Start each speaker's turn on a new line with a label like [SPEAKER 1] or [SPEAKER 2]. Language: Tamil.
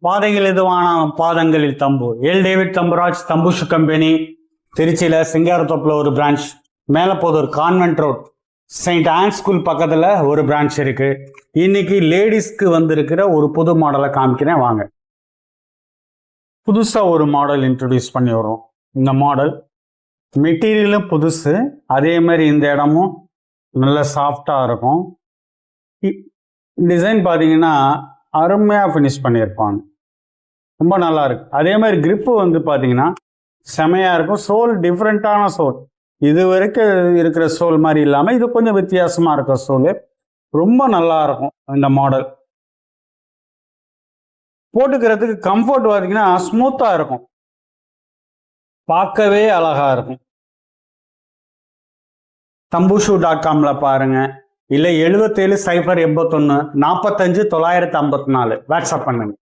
[SPEAKER 1] பாதைகள் எதுவான பாதங்களில் தம்பு. எல் டேவிட் தம்புராஜ் தம்புஷு கம்பெனி, திருச்சியில் சிங்காரத்தோப்பில் ஒரு branch, Melapudur convent road Saint Ann school பக்கத்தில் ஒரு பிரான்ச் இருக்கு. இன்னைக்கு லேடிஸ்க்கு வந்திருக்கிற ஒரு புது மாடலை காமிக்கிறேன் வாங்க. புதுசாக ஒரு மாடல் இன்ட்ரடியூஸ் பண்ணி வரும். இந்த மாடல் மெட்டீரியலும் புதுசு, அதே மாதிரி இந்த இடமும் நல்ல சாஃப்டாக இருக்கும். டிசைன் பார்த்தீங்கன்னா அருமையாக ஃபினிஷ் பண்ணியிருப்பாங்க, ரொம்ப நல்லா இருக்கு. அதே மாதிரி கிரிப்பு வந்து பார்த்தீங்கன்னா செமையாக இருக்கும். சோல் டிஃப்ரெண்ட்டான சோல், இது வரைக்கும் இருக்கிற சோல் மாதிரி இல்லாமல் இது கொஞ்சம் வித்தியாசமாக இருக்க சோல், ரொம்ப நல்லா இருக்கும். இந்த மாடல் போட்டுக்கிறதுக்கு கம்ஃபர்ட் பார்த்தீங்கன்னா ஸ்மூத்தாக இருக்கும், பார்க்கவே அழகாக இருக்கும். தம்புஷு.comல பாருங்க, இல்லை 77 081 45 954 வாட்ஸ்அப் பண்ணுங்க.